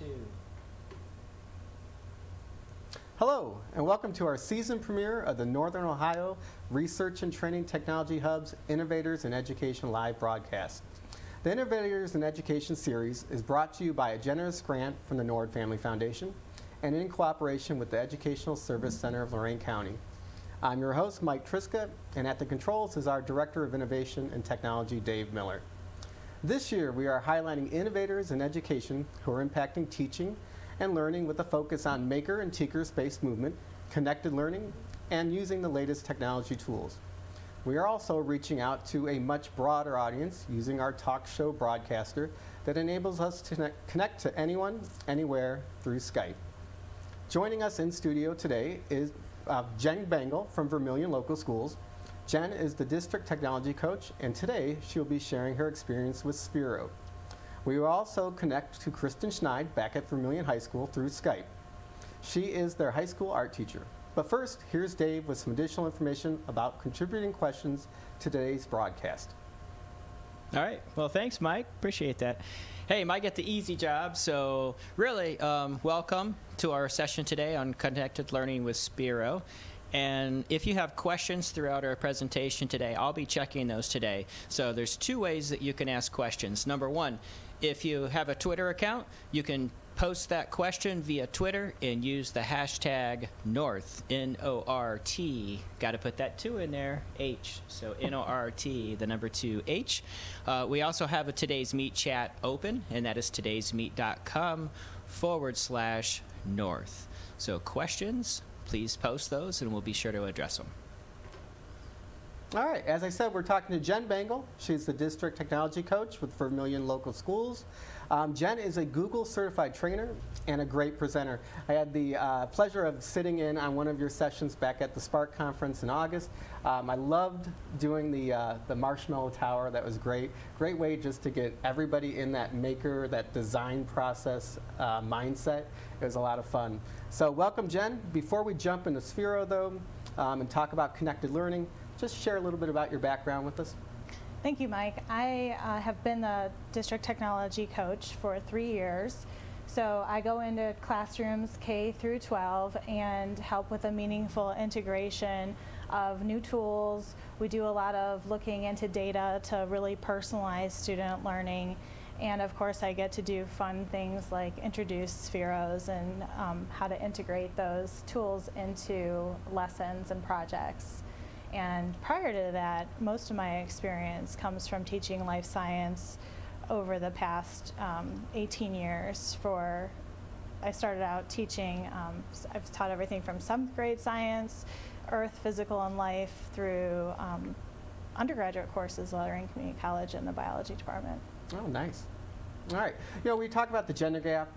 2. Hello, and welcome to our season premiere of the Northern Ohio Research and Training Technology Hub's Innovators in Education live broadcast. The Innovators in Education series is brought to you by a generous grant from the Nord Family Foundation and in cooperation with the Educational Service Center of Lorain County. I'm your host, Mike Triska, and at the controls is our Director of Innovation and Technology, Dave Miller. This year, we are highlighting innovators in education who are impacting teaching and learning with a focus on maker and teacher space movement, connected learning, and using the latest technology tools. We are also reaching out to a much broader audience using our talk show broadcaster that enables us to connect to anyone, anywhere through Skype. Joining us in studio today is Jen Bengele from Vermilion Local Schools. Jen is the district technology coach, and today she'll be sharing her experience with Sphero. We will also connect to Kristen Schneid back at Vermilion High School through Skype. She is their high school art teacher. But first, here's Dave with some additional information about contributing questions to today's broadcast. All right. Well, thanks, Mike. Appreciate that. Hey, Mike get the easy job. So really, welcome to our session today on Connected Learning with Sphero. And if you have questions throughout our presentation today, I'll be checking those today. So there's two ways that you can ask questions. Number one, if you have a Twitter account, you can post that question via Twitter and use the hashtag North, N-O-R-T. Got to put that 2 in there, H. So N-O-R-T, the number 2, H. We also have a Today's Meet chat open, and that is today'smeet.com/North. So questions, please post those, and we'll be sure to address them. All right, as I said, we're talking to Jen Bengele. She's the district technology coach with Vermilion Local Schools. Jen is a Google certified trainer and a great presenter. I had the pleasure of sitting in on one of your sessions back at the Spark conference in August. I loved doing the Marshmallow Tower. That was great. Great way just to get everybody in that maker, that design process mindset. It was a lot of fun. So welcome, Jen. Before we jump into Sphero, though, and talk about connected learning, just share a little bit about your background with us. Thank you, Mike. I have been the district technology coach for 3 years. So I go into classrooms K through 12 and help with a meaningful integration of new tools. We do a lot of looking into data to really personalize student learning. And of course, I get to do fun things like introduce Spheros and how to integrate those tools into lessons and projects. And prior to that, most of my experience comes from teaching life science over the past 18 years. I started out teaching, I've taught everything from 7th grade science, earth, physical, and life through undergraduate courses, Lorain Community College in the biology department. Oh, nice. All right. You know, we talk about the gender gap.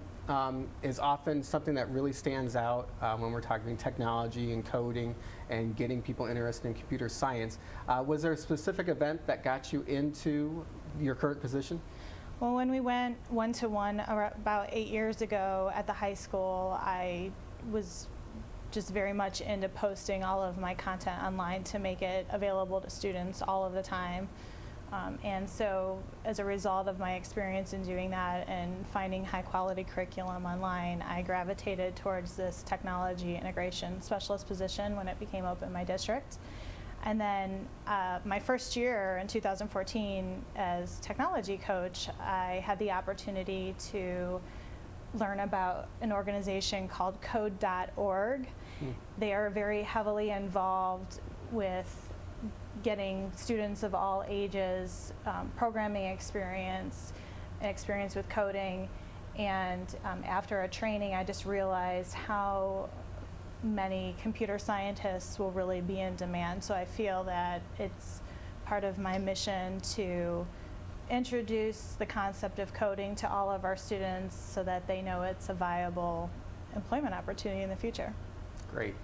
Is often something that really stands out when we're talking technology and coding and getting people interested in computer science. Was there a specific event that got you into your current position? Well, when we went one-to-one about 8 years ago at the high school, I was just very much into posting all of my content online to make it available to students all of the time. And so as a result of my experience in doing that and finding high quality curriculum online, I gravitated towards this technology integration specialist position when it became open in my district. And then my first year in 2014 as technology coach, I had the opportunity to learn about an organization called code.org. They are very heavily involved with getting students of all ages programming experience with coding. And after a training, I just realized how many computer scientists will really be in demand. So I feel that it's part of my mission to introduce the concept of coding to all of our students so that they know it's a viable employment opportunity in the future. Great.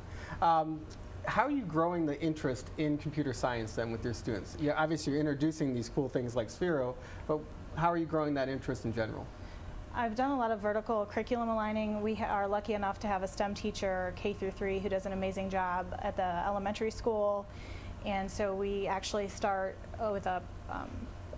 How are you growing the interest in computer science then with your students? Yeah, obviously you're introducing these cool things like Sphero, but how are you growing that interest in general? I've done a lot of vertical curriculum aligning. We are lucky enough to have a STEM teacher, K through 3, who does an amazing job at the elementary school. And so we actually start with a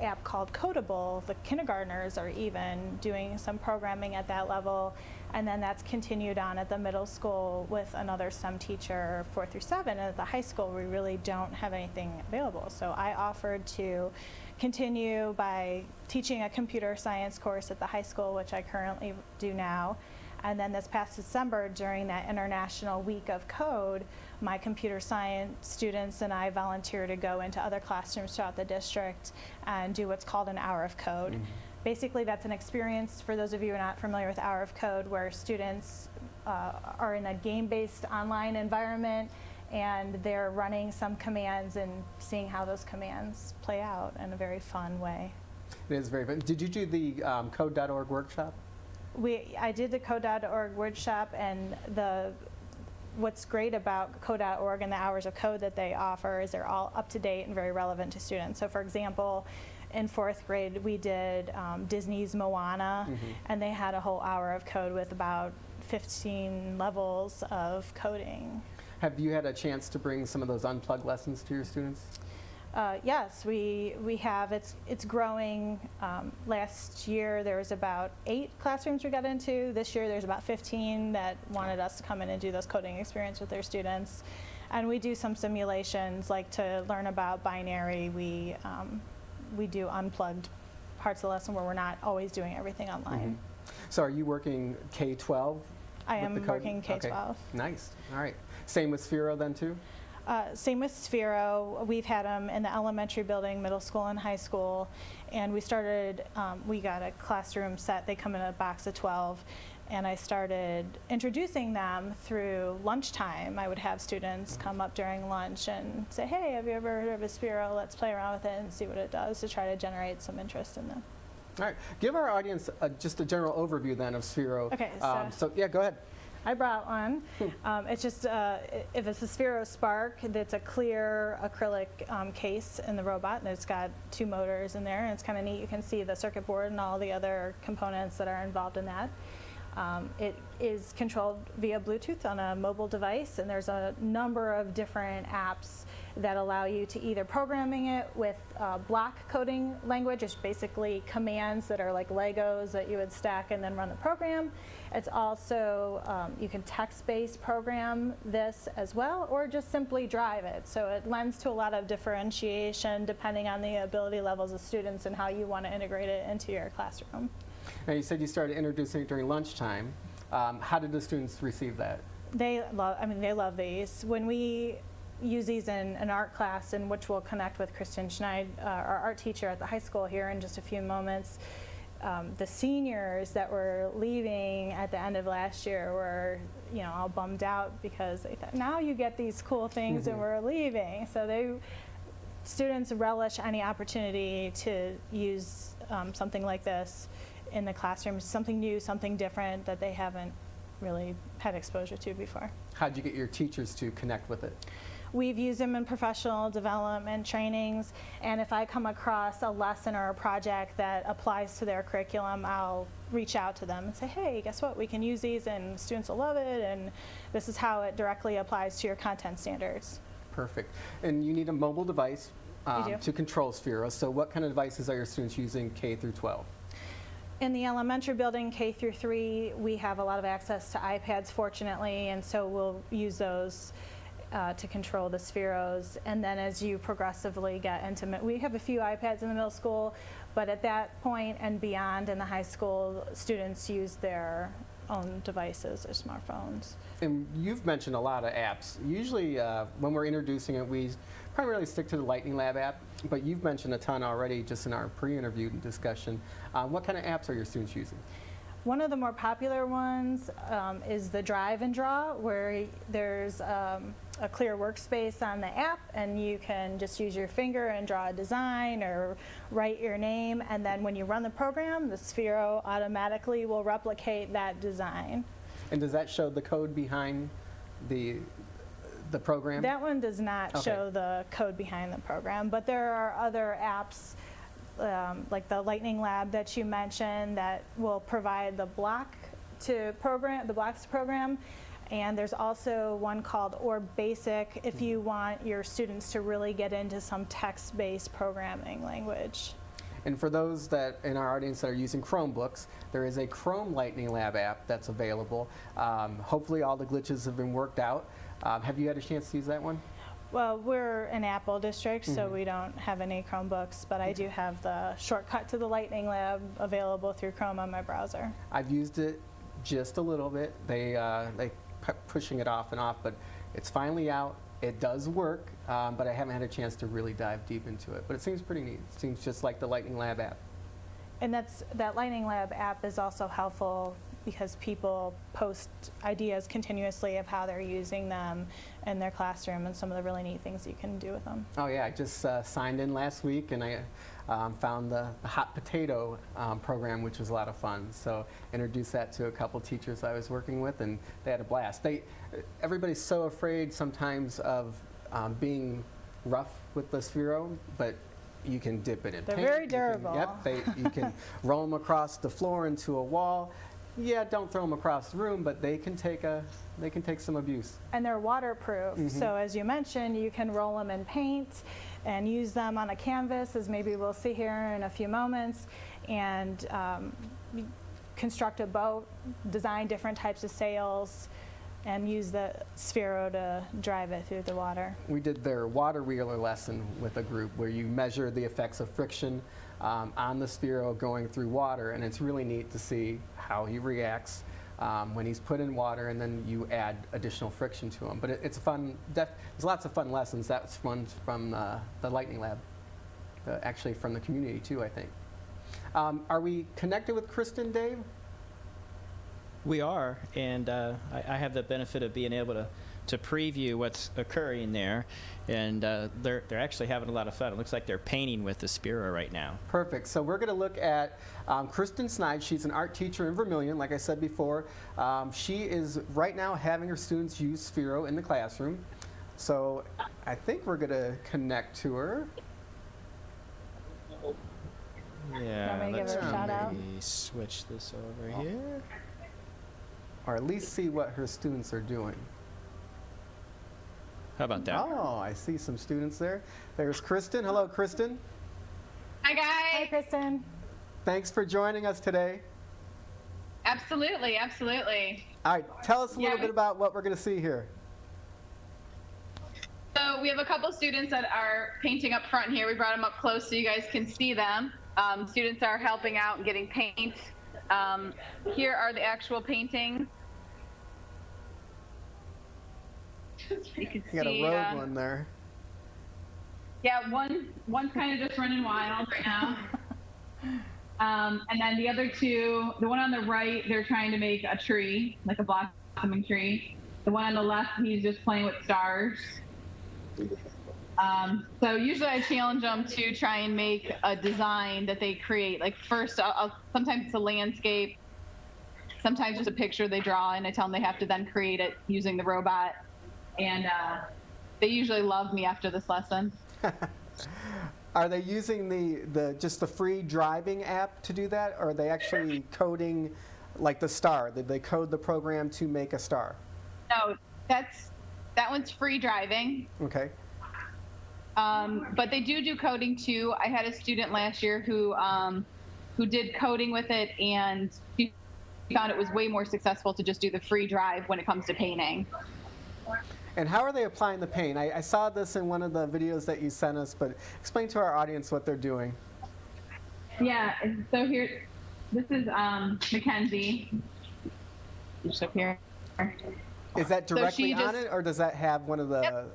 app called Codable. The kindergartners are even doing some programming at that level, and then that's continued on at the middle school with another STEM teacher 4 through 7. And at the high school, we really don't have anything available. So I offered to continue by teaching a computer science course at the high school, which I currently do now. And then this past December, during that International Week of Code, my computer science students and I volunteer to go into other classrooms throughout the district and do what's called an hour of code. Basically, that's an experience, for those of you who are not familiar with hour of code, where students are in a game-based online environment, and they're running some commands and seeing how those commands play out in a very fun way. It is very fun. Did you do the code.org workshop? I did the code.org workshop, and what's great about code.org and the hours of code that they offer is they're all up to date and very relevant to students. So for example, in 4th grade, we did Disney's Moana, and they had a whole hour of code with about 15 levels of coding. Have you had a chance to bring some of those unplugged lessons to your students? Yes, we have. It's growing. Last year there was about 8 classrooms we got into. This year there's about 15 that wanted us to come in and do those coding experience with their students. And we do some simulations, like to learn about binary. We do unplugged parts of the lesson where we're not always doing everything online. So are you working K-12? I am working K-12. Okay. Nice. All right. Same with Sphero then too? Same with Sphero. We've had them in the elementary building, middle school, and high school. And we started, we got a classroom set. They come in a box of 12. And I started introducing them through lunchtime. I would have students come up during lunch and say, hey, have you ever heard of a Sphero? Let's play around with it and see what it does, to try to generate some interest in them. All right. Give our audience just a general overview then of Sphero. Okay. So yeah, go ahead. I brought one. It's just, if it's a Sphero Spark, it's a clear acrylic case in the robot, and it's got 2 motors in there, and it's kind of neat. You can see the circuit board and all the other components that are involved in that. It is controlled via Bluetooth on a mobile device, and there's a number of different apps that allow you to either programming it with block coding language, which is basically commands that are like Legos that you would stack and then run the program. It's also, you can text-based program this as well, or just simply drive it. So it lends to a lot of differentiation depending on the ability levels of students and how you want to integrate it into your classroom. Now you said you started introducing it during lunchtime. How did the students receive that? They love these. When we use these in an art class, in which we'll connect with Kristen Schneid, our art teacher at the high school, here in just a few moments, the seniors that were leaving at the end of last year were, all bummed out because they thought, now you get these cool things and we're leaving. So students relish any opportunity to use something like this in the classroom, something new, something different that they haven't really had exposure to before. How'd you get your teachers to connect with it? We've used them in professional development trainings, and if I come across a lesson or a project that applies to their curriculum, I'll reach out to them and say, hey, guess what, we can use these and students will love it, and this is how it directly applies to your content standards. Perfect. And you need a mobile device to control Sphero. So what kind of devices are your students using K through 12? In the elementary building, K through 3, we have a lot of access to iPads, fortunately, and so we'll use those to control the Spheros. And then as you progressively get into, we have a few iPads in the middle school, but at that point and beyond in the high school, students use their own devices, their smartphones. And you've mentioned a lot of apps. Usually when we're introducing it, we primarily stick to the Lightning Lab app, but you've mentioned a ton already just in our pre-interview discussion. What kind of apps are your students using? One of the more popular ones is the Drive and Draw, where there's a clear workspace on the app, and you can just use your finger and draw a design or write your name, and then when you run the program, the Sphero automatically will replicate that design. And does that show the code behind the program? That one does not show the code behind the program, but there are other apps like the Lightning Lab that you mentioned that will provide the blocks to program, and there's also one called Orb Basic if you want your students to really get into some text-based programming language. And for those that in our audience that are using Chromebooks, there is a Chrome Lightning Lab app that's available. Hopefully all the glitches have been worked out. Have you had a chance to use that one? Well, we're an Apple district, so we don't have any Chromebooks, but I do have the shortcut to the Lightning Lab available through Chrome on my browser. I've used it just a little bit. They kept pushing it off and off, but it's finally out. It does work, but I haven't had a chance to really dive deep into it. But it seems pretty neat. It seems just like the Lightning Lab app. And that Lightning Lab app is also helpful because people post ideas continuously of how they're using them in their classroom and some of the really neat things you can do with them. Oh yeah, I just signed in last week, and I found the hot potato program, which was a lot of fun. So introduced that to a couple teachers I was working with, and they had a blast. Everybody's so afraid sometimes of being rough with the Sphero, but you can dip it in They're paint. very durable. You can roll them across the floor into a wall. Yeah, don't throw them across the room, but they can take some abuse. And they're waterproof, so as you mentioned, you can roll them in paint and use them on a canvas, as maybe we'll see here in a few moments, and construct a boat, design different types of sails, and use the Sphero to drive it through the water. We did their water wheeler lesson with a group where you measure the effects of friction on the Sphero going through water, and it's really neat to see how he reacts when he's put in water, and then you add additional friction to him. But it's fun. There's lots of fun lessons. That's fun from the Lightning Lab, actually from the community too, I think. Are we connected with Kristen, Dave? We are, and I have the benefit of being able to preview what's occurring there, and they're actually having a lot of fun. It looks like they're painting with the Sphero right now. Perfect. So we're going to look at Kristen Snide. She's an art teacher in Vermilion, like I said before. She is right now having her students use Sphero in the classroom. So I think we're going to connect to her. Yeah, Want me to give let's her a shout out? switch this over here. Or at least see what her students are doing. How about that? Oh, I see some students there. There's Kristen. Hello, Kristen. Hi, Hi, guys. Kristen. Thanks for joining us today. Absolutely, absolutely. All right, tell us a little Yeah, bit about what we're going to see here. So we have a couple students that are painting up front here. We brought them up close so you guys can see them. Students are helping out and getting paint. Here are the actual paintings. You can You got see, a rogue one there. Yeah, one's kind of just running wild right now. And then the other two, the one on the right, they're trying to make a tree, like a blossoming tree. The one on the left, he's just playing with stars. So usually I challenge them to try and make a design that they create. Like first, sometimes it's a landscape, sometimes it's a picture they draw, and I tell them they have to then create it using the robot. And they usually love me after this lesson. Are they using just the free driving app to do that, or are they actually coding like the star? Did they code the program to make a star? No, that one's free driving. Okay. But they do coding too. I had a student last year who did coding with it, and she found it was way more successful to just do the free drive when it comes to painting. And how are they applying the paint? I saw this in one of the videos that you sent us, but explain to our audience what they're doing. Yeah, so here, this is Mackenzie. Just up here. Is that So directly she on just- it, or does that have one of the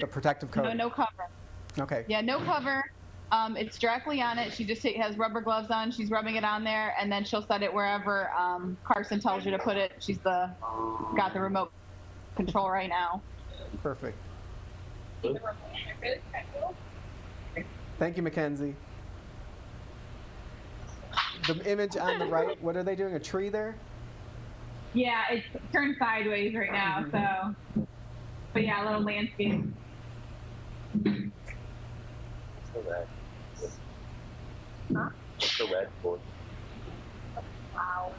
protective coating? No cover. Okay. Yeah, no cover. It's directly on it. She just has rubber gloves on. She's rubbing it on there, and then she'll set it wherever Carson tells her to put it. She's got the remote control right now. Perfect. Thank you, Mackenzie. The image on the right, what are they doing? A tree there? Yeah, it's turned sideways right now, so. But yeah, a little landscape. The red. Huh? The red board. Wow.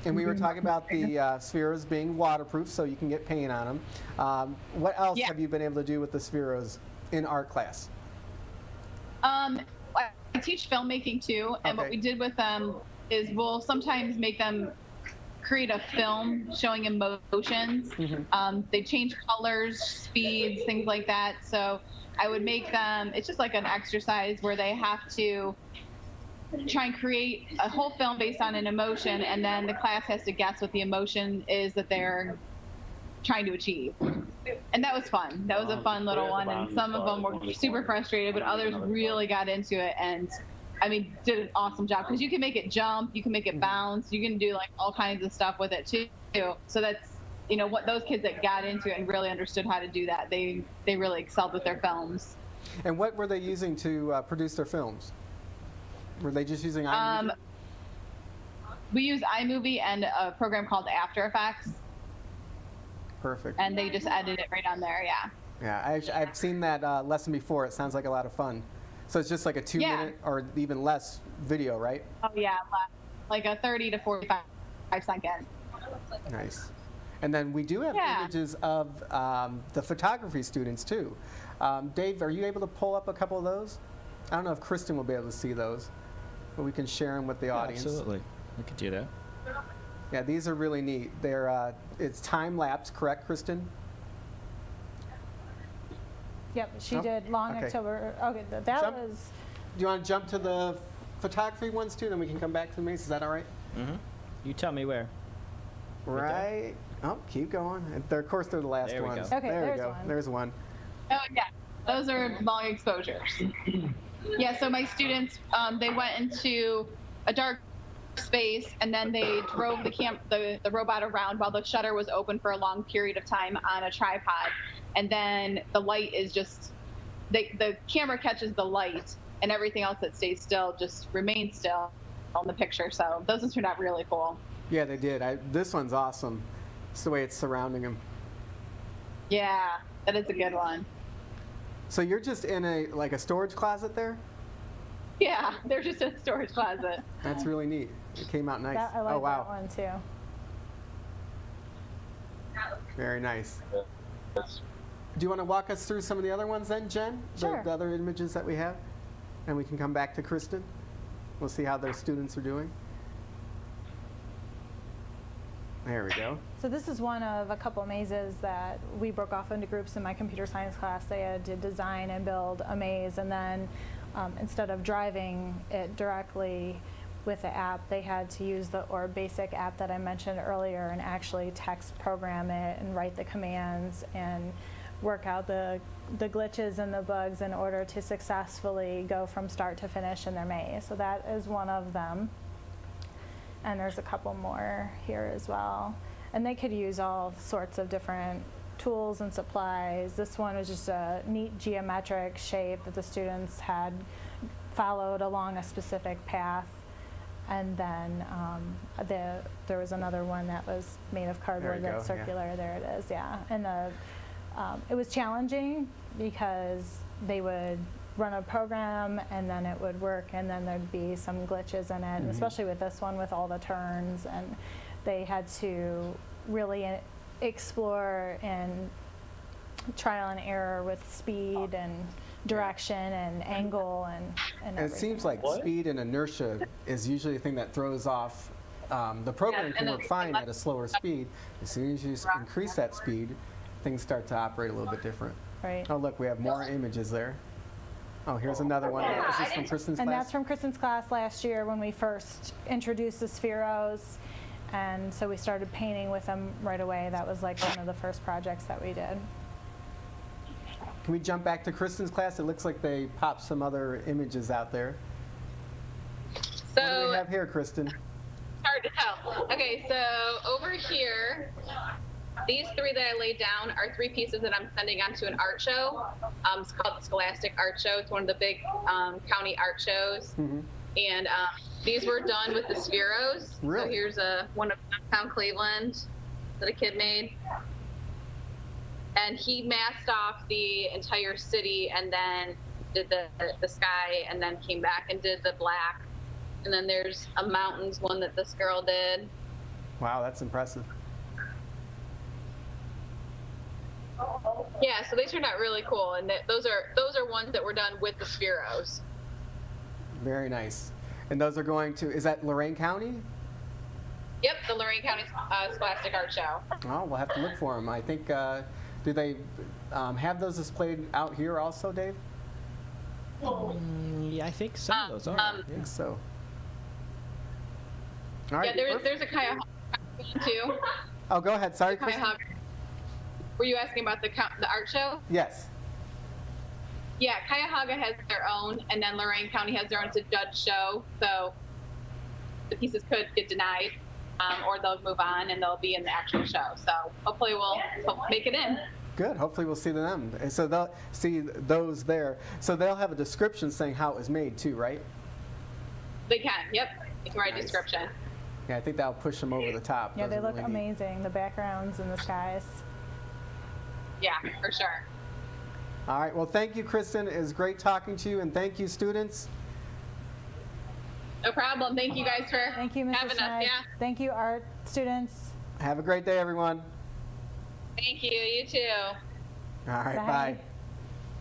And we were talking about the Spheros being waterproof, so you can get paint on them. What else Yeah. have you been able to do with the Spheros in art class? I teach filmmaking too, and what Okay. we did with them is we'll sometimes make them create a film showing emotions. They change colors, speeds, things like that. So I would make them, it's just like an exercise where they have to try and create a whole film based on an emotion, and then the class has to guess what the emotion is that they're trying to achieve. And that was fun. That was a fun little one, and some of them were super frustrated, but others really got into it, and I mean, did an awesome job, because you can make it jump, you can make it bounce, you can do like all kinds of stuff with it too. So that's, you know, what those kids that got into it and really understood how to do that, they really excelled with their films. And what were they using to produce their films? Were they just using iMovie? We use iMovie and a program called After Effects, Perfect. and they just edit it right on there. Yeah. Yeah, I've seen that lesson before. It sounds like a lot of fun. So it's just like a 2-minute or even less video, right? Oh yeah, like a 30 to 45-second. Nice. And then we do have images of the photography students too. Dave, are you able to pull up a couple of those? I don't know if Kristen will be able to see those, but we can share them with the audience. Absolutely. We could do that. Yeah, these are really neat. They're it's time lapse, correct, Kristen? Yep, she Oh, did long okay. October. Okay, that Jump. was. Do you want to jump to the photography ones too? Then we can come back to the maze. Is that all right? Mm-hmm. You tell me where. Right. Oh, keep going. And of course, they're the last There we ones. go. Okay, there we there's go. one. There's one. Oh yeah, those are long exposures. Yeah, so my students, they went into a dark space, and then they drove the robot around while the shutter was open for a long period of time on a tripod, and then the light is just, the camera catches the light, and everything else that stays still just remains still on the picture. So those ones turned out really cool. Yeah, they did. This one's awesome. It's the way it's surrounding them. Yeah, that is a good one. So you're just in a storage closet there? Yeah, they're just in a storage closet. That's really neat. It came out nice. I like oh wow. that one too. Very nice. That's Do you want to walk us through some of the other ones then, Jen? Sure. The other images that we have? And we can come back to Kristen. We'll see how their students are doing. There we go. So this is one of a couple mazes that we broke off into groups in my computer science class. They had to design and build a maze, and then instead of driving it directly with the app, they had to use the basic app that I mentioned earlier and actually text program it and write the commands and work out the glitches and the bugs in order to successfully go from start to finish in their maze. So that is one of them. And there's a couple more here as well. And they could use all sorts of different tools and supplies. This one was just a neat geometric shape that the students had followed along a specific path. And then there was another one that was made of cardboard There you that's go, yeah. circular. There it is, yeah. And it was challenging because they would run a program and then it would work, and then there'd be some glitches in it, and especially with this one with all the turns, and they had to really explore and trial and error with speed and direction and angle and And it everything. seems like What? speed and inertia is usually the thing that throws off. The program can work fine at a slower speed. As soon as you increase that speed, things start to operate a little bit different. Right. Oh, look, we have more images there. Oh, here's another one. Is this from Kristen's And class? that's from Kristen's class last year when we first introduced the Spheros. And so we started painting with them right away. That was like one of the first projects that we did. Can we jump back to Kristen's class? It looks like they popped some other images out there. What do So we have here, Kristen? hard to tell. Okay, so over here, these three that I laid down are 3 pieces that I'm sending on to an art show. It's called the Scholastic Art Show. It's one of the big county art shows. And these were done with the Spheros. Really? So here's one of downtown Cleveland that a kid made. And he masked off the entire city and then did the sky, and then came back and did the black. And then there's a mountains one that this girl did. Wow, that's impressive. Yeah, so they turned out really cool, and those are ones that were done with the Spheros. Very nice. And those are going to, is that Lorain County? Yep, the Lorain County Scholastic Art Show. Oh, we'll have to look for them. I think, do they have those displayed out here also, Dave? Yeah, I think some of those are. I think so. All right. Yeah, there's a Cuyahoga one too. Oh, go ahead. Sorry, Chris. Cuyahoga. Were you asking about the art show? Yes. Yeah, Cuyahoga has their own, and then Lorain County has their own. It's a judge show, so the pieces could get denied, or they'll move on and they'll be in the actual show. So hopefully we'll make it in. Good. Hopefully we'll see them. And so they'll see those there. So they'll have a description saying how it was made too, right? They can. Yep. You can write a Nice. description. Yeah, I think that'll push them over the top. Yeah, Those they are look really neat. amazing. The backgrounds and the skies. Yeah, for sure. All right. Well, thank you, Kristen. It was great talking to you, and thank you, students. No problem. Thank you guys for Thank you, Mrs. having us. Schneid. Yeah. Thank you, art students. Have a great day, everyone. Thank you. You too. All right. Bye.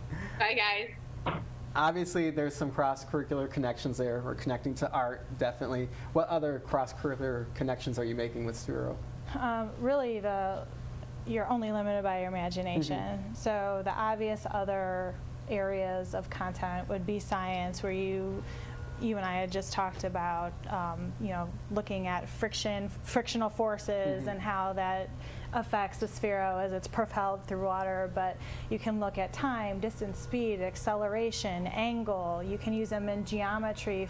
Bye. Bye, guys. Obviously, there's some cross-curricular connections there. We're connecting to art, definitely. What other cross-curricular connections are you making with Sphero? Really, you're only limited by your imagination. So the obvious other areas of content would be science, where you and I had just talked about, looking at frictional forces and how that affects the Sphero as it's propelled through water. But you can look at time, distance, speed, acceleration, angle. You can use them in geometry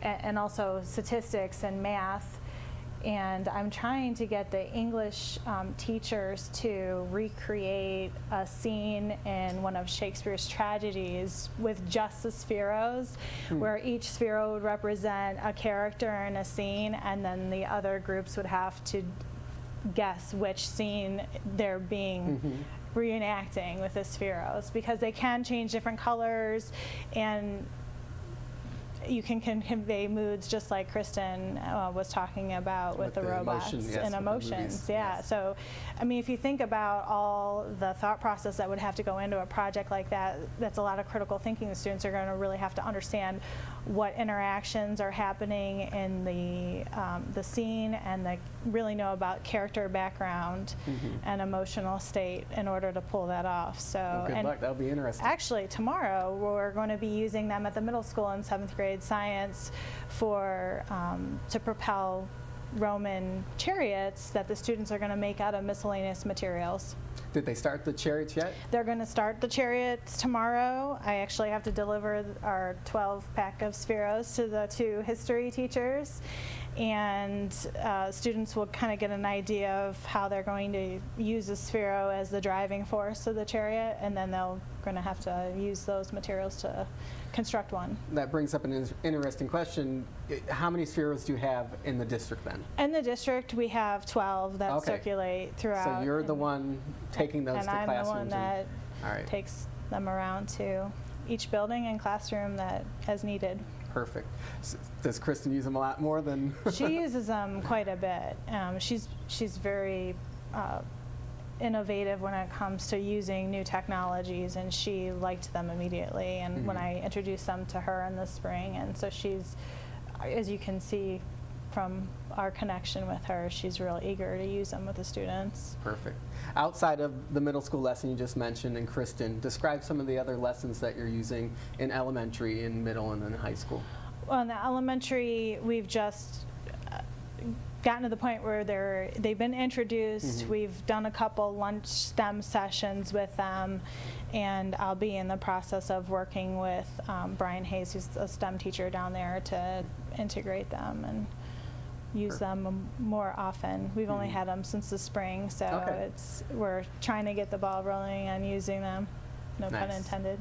and also statistics and math. And I'm trying to get the English teachers to recreate a scene in one of Shakespeare's tragedies with just the Spheros, where each Sphero would represent a character in a scene, and then the other groups would have to guess which scene they're being reenacting with the Spheros, because they can change different colors, and you can convey moods just like Kristen was talking about with the robots emotion, yes, and with the emotions. movies, Yeah. yes. So, I mean, if you think about all the thought process that would have to go into a project like that, that's a lot of critical thinking. The students are going to really have to understand what interactions are happening in the scene, and really know about character background and emotional state in order to pull that off. So, Well, good and luck. That'll be interesting. actually, tomorrow we're going to be using them at the middle school in 7th grade science to propel Roman chariots that the students are going to make out of miscellaneous materials. Did they start the chariots yet? They're going to start the chariots tomorrow. I actually have to deliver our 12-pack of Spheros to the 2 history teachers, and students will kind of get an idea of how they're going to use the Sphero as the driving force of the chariot, and then they're going to have to use those materials to construct one. That brings up an interesting question. How many Spheros do you have in the district then? In the district, we have 12 that Okay. circulate throughout. So you're the one taking those and to I'm classrooms? the one that all right. takes them around to each building and classroom that as needed. Perfect. Does Kristen use them a lot more than? She uses them quite a bit. She's very innovative when it comes to using new technologies, and she liked them immediately. And when I introduced them to her in the spring, and so she's, as you can see from our connection with her, she's real eager to use them with the students. Perfect. Outside of the middle school lesson you just mentioned, and Kristen, describe some of the other lessons that you're using in elementary, in middle, and then high school. Well, in the elementary, we've just gotten to the point where they've been introduced. We've done a couple lunch STEM sessions with them, and I'll be in the process of working with Brian Hayes, who's a STEM teacher down there, to integrate them and use them more often. We've only had them since the spring, so Okay. we're trying to get the ball rolling on using them. No pun Nice. intended.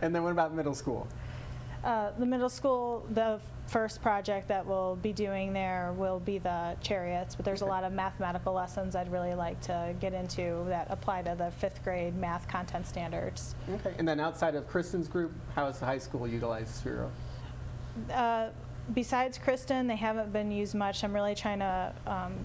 And then what about middle school? The middle school, the first project that we'll be doing there will be the chariots, but there's a lot of mathematical lessons I'd really like to get into that apply to the 5th grade math content standards. Okay. And then outside of Kristen's group, how has the high school utilized Sphero? Besides Kristen, they haven't been used much. I'm really trying to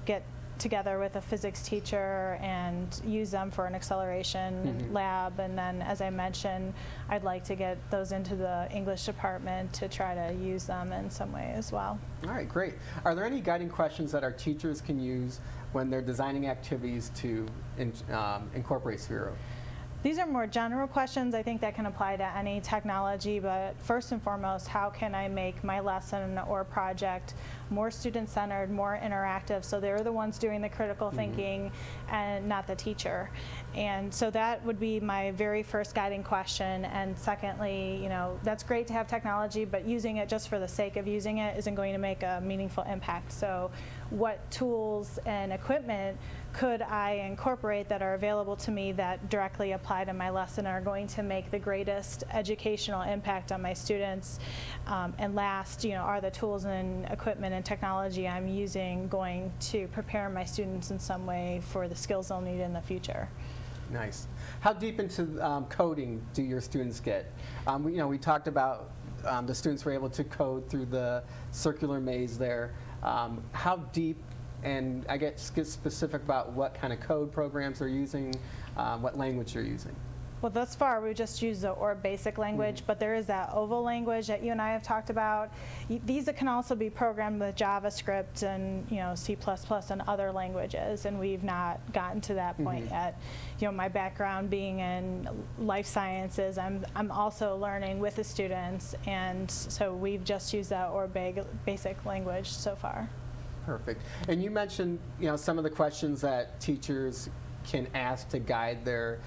get together with a physics teacher and use them for an acceleration lab. And then, as I mentioned, I'd like to get those into the English department to try to use them in some way as well. All right, great. Are there any guiding questions that our teachers can use when they're designing activities to incorporate Sphero? These are more general questions. I think that can apply to any technology, but first and foremost, how can I make my lesson or project more student-centered, more interactive, so they're the ones doing the critical thinking and not the teacher. And so that would be my very first guiding question. And secondly, you know, that's great to have technology, but using it just for the sake of using it isn't going to make a meaningful impact. So what tools and equipment could I incorporate that are available to me that directly apply to my lesson and are going to make the greatest educational impact on my students? And last, you know, are the tools and equipment and technology I'm using going to prepare my students in some way for the skills they'll need in the future? Nice. How deep into coding do your students get? We talked about the students were able to code through the circular maze there. How deep, and I get specific about what kind of code programs they're using, what language they're using. Well, thus far, we just use the OR basic language, but there is that OVAL language that you and I have talked about. These can also be programmed with JavaScript and, you know, C++ and other languages, and we've not gotten to that point yet. You know, my background being in life sciences, I'm also learning with the students, and so we've just used that OR basic language so far. Perfect. And you mentioned, you know, some of the questions that teachers can ask to guide their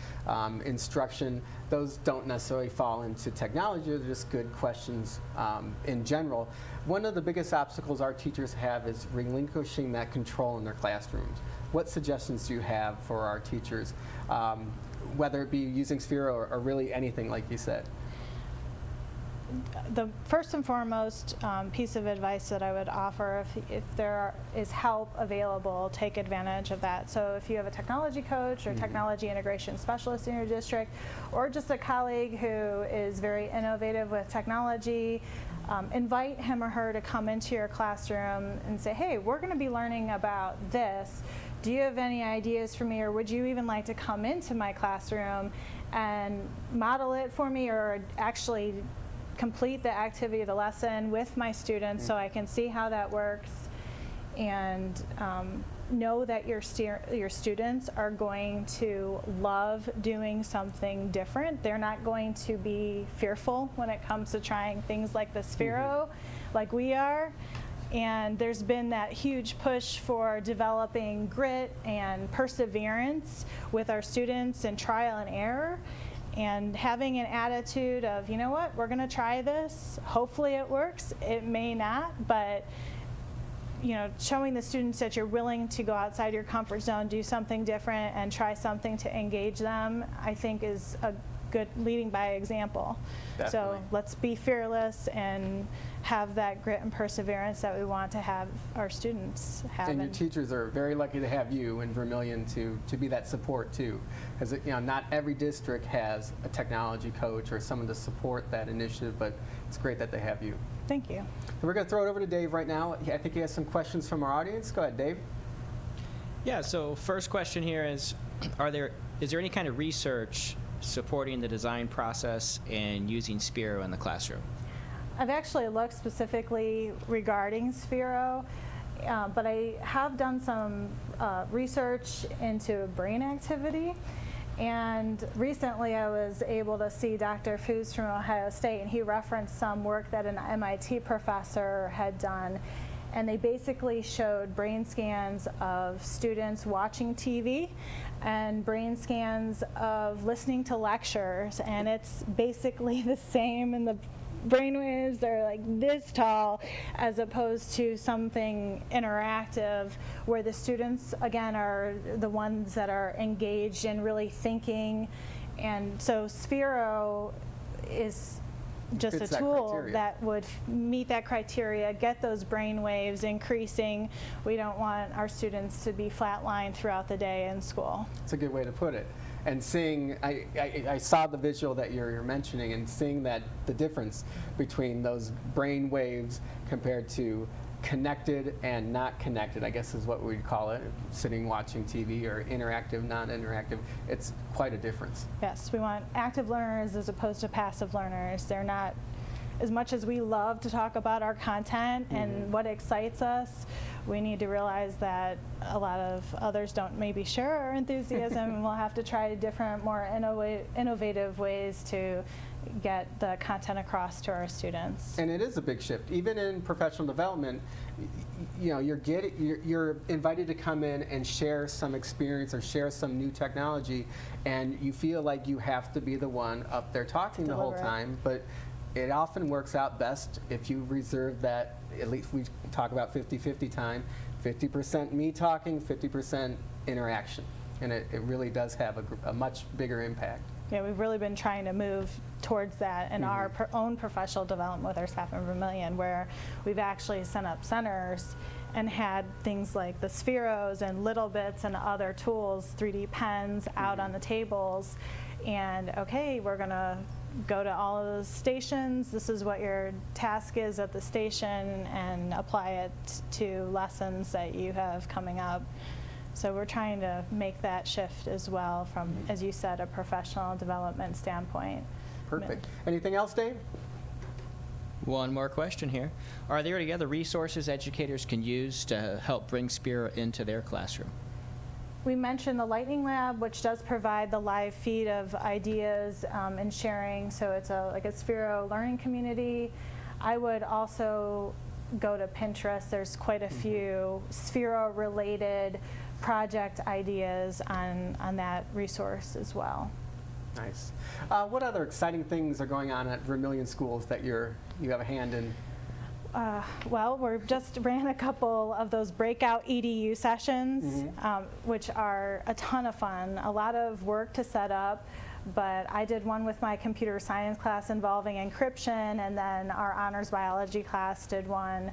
instruction. Those don't necessarily fall into technology, they're just good questions in general. One of the biggest obstacles our teachers have is relinquishing that control in their classrooms. What suggestions do you have for our teachers, whether it be using Sphero or really anything like you said? The first and foremost piece of advice that I would offer, if there is help available, take advantage of that. So if you have a technology coach or technology integration specialist in your district, or just a colleague who is very innovative with technology, invite him or her to come into your classroom and say, hey, we're going to be learning about this. Do you have any ideas for me, or would you even like to come into my classroom and model it for me, or actually complete the activity of the lesson with my students so I can see how that works, and know that your students are going to love doing something different. They're not going to be fearful when it comes to trying things like the Sphero, like we are. And there's been that huge push for developing grit and perseverance with our students and trial and error. And having an attitude of, you know what, we're going to try this. Hopefully it works. It may not, but you know, showing the students that you're willing to go outside your comfort zone, do something different, and try something to engage them, I think is a good leading by example. Definitely. So let's be fearless and have that grit and perseverance that we want to have our students have. And your teachers are very lucky to have you in Vermilion to be that support too, because you know, not every district has a technology coach or someone to support that initiative, but it's great that they have you. Thank you. So we're going to throw it over to Dave right now. I think he has some questions from our audience. Go ahead, Dave. Yeah, so first question here is there any kind of research supporting the design process and using Sphero in the classroom? I've actually looked specifically regarding Sphero, but I have done some research into brain activity. And recently I was able to see Dr. Foos from Ohio State, and he referenced some work that an MIT professor had done. And they basically showed brain scans of students watching TV and brain scans of listening to lectures. And it's basically the same, and the brainwaves are like this tall, as opposed to something interactive where the students, again, are the ones that are engaged and really thinking. And so Sphero is just a tool that would meet that criteria, get those brain waves increasing. We don't want our students to be flatlined throughout the day in school. That's a good way to put it. And seeing, I saw the visual that you're mentioning, and seeing that the difference between those brain waves compared to connected and not connected, I guess is what we'd call it, sitting watching TV, or interactive, non-interactive. It's quite a difference. Yes, we want active learners as opposed to passive learners. They're not, as much as we love to talk about our content and what excites us, we need to realize that a lot of others don't maybe share our enthusiasm, and we'll have to try different, more innovative ways to get the content across to our students. And it is a big shift. Even in professional development, you know, you're invited to come in and share some experience or share some new technology, and you feel like you have to be the one up there talking the whole Deliver it. time. But it often works out best if you reserve that, at least we talk about 50-50 time, 50% me talking, 50% interaction. And it really does have a much bigger impact. Yeah, we've really been trying to move towards that in our own professional development with our staff in Vermilion, where we've actually set up centers and had things like the Spheros and Little Bits and other tools, 3D pens out on the tables. And okay, we're going to go to all of those stations. This is what your task is at the station, and apply it to lessons that you have coming up. So we're trying to make that shift as well from, as you said, a professional development standpoint. Perfect. Anything else, Dave? One more question here. Are there any other resources educators can use to help bring Sphero into their classroom? We mentioned the Lightning Lab, which does provide the live feed of ideas and sharing. So it's like a Sphero learning community. I would also go to Pinterest. There's quite a few Sphero-related project ideas on that resource as well. Nice. What other exciting things are going on at Vermilion schools that you have a hand in? Well, we just ran a couple of those breakout EDU sessions, which are a ton of fun, a lot of work to set up, but I did one with my computer science class involving encryption, and then our honors biology class did one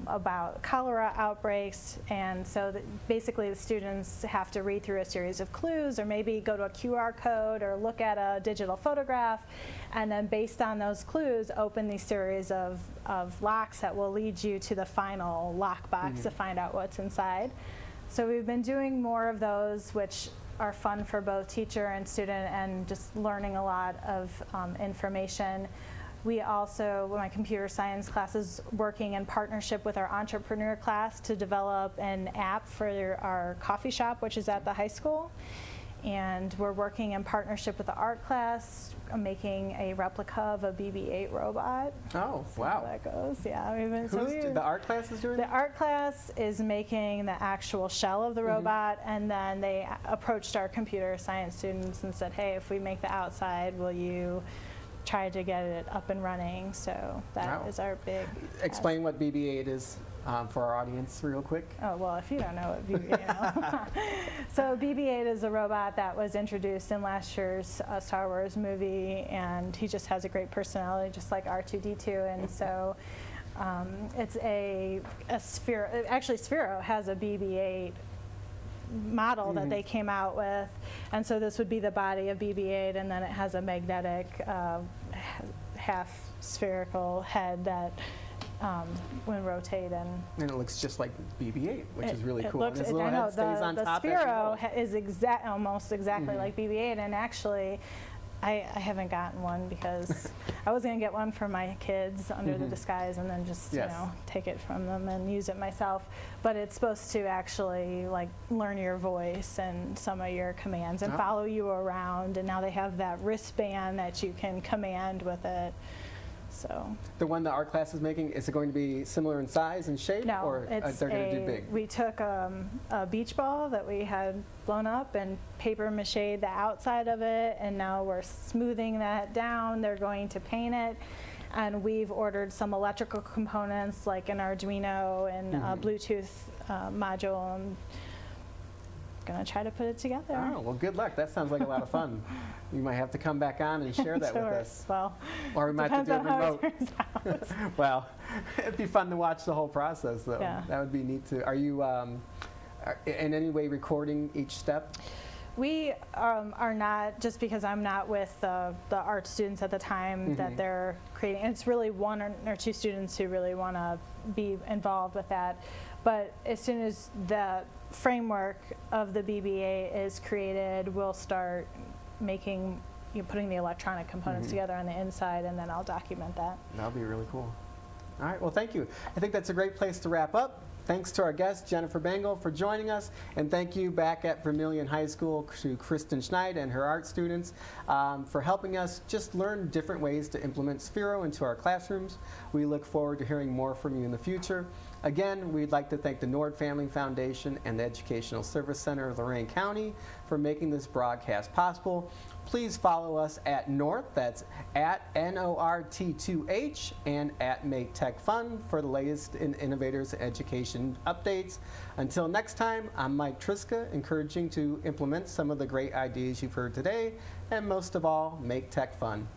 about cholera outbreaks. And so basically the students have to read through a series of clues, or maybe go to a QR code or look at a digital photograph, and then based on those clues open these series of locks that will lead you to the final lockbox to find out what's inside. So we've been doing more of those, which are fun for both teacher and student, and just learning a lot of information. We also, my computer science class is working in partnership with our entrepreneur class to develop an app for our coffee shop, which is at the high school. And we're working in partnership with the art class, making a replica of a BB-8 robot. Oh, So wow. that goes, yeah. The art class is doing The that? art class is making the actual shell of the robot, and then they approached our computer science students and said, hey, if we make the outside, will you try to get it up and running? So that is our big Explain what BB-8 is for our audience real quick. Oh, well, if you don't know what BB-8 is. So BB-8 is a robot that was introduced in last year's Star Wars movie, and he just has a great personality, just like R2-D2. And so it's a Sphero. Actually, Sphero has a BB-8 model that they came out with, and so this would be the body of BB-8, and then it has a magnetic half spherical head that when rotate and it looks just like BB-8, which is really cool. Looks, and his little I know, head stays on the top as you Sphero roll. is almost exactly like BB-8, and actually I haven't gotten one because I was going to get one for my kids under the disguise, and then just you know, take it from them and use it myself. But it's supposed to actually like learn your voice and some of your commands and follow you around. And now they have that wristband that you can command with it. So The one the art class is making, is it going to be similar in size and shape, no, or it's they're going to do big? We took a beach ball that we had blown up and paper mache'd the outside of it, and now we're smoothing that down. They're going to paint it, and we've ordered some electrical components like an Arduino and a Bluetooth module, and going to try to put it together. Oh, well, good luck. That sounds like a lot of fun. You might have to come back on and share that with Sure. us. Well, Or we might have depends to do on it how remote. it turns out. Well, it'd be fun to watch the whole process, though. Yeah. That would be neat to. Are you in any way recording each step? We are not, just because I'm not with the art students at the time that they're creating. And it's really one or two students who really want to be involved with that. But as soon as the framework of the BBA is created, we'll start making, putting the electronic components together on the inside, and then I'll document that. That'll be really cool. All right, well, thank you. I think that's a great place to wrap up. Thanks to our guest, Jennifer Bengele, for joining us, and thank you back at Vermilion High School to Kristen Schneid and her art students for helping us just learn different ways to implement Sphero into our classrooms. We look forward to hearing more from you in the future. Again, we'd like to thank the Nord Family Foundation and the Educational Service Center of Lorain County for making this broadcast possible. Please follow us at North, that's at NORT2H, and at Make Tech Fun for the latest in innovators and education updates. Until next time, I'm Mike Triska, encouraging to implement some of the great ideas you've heard today, and most of all, make tech fun.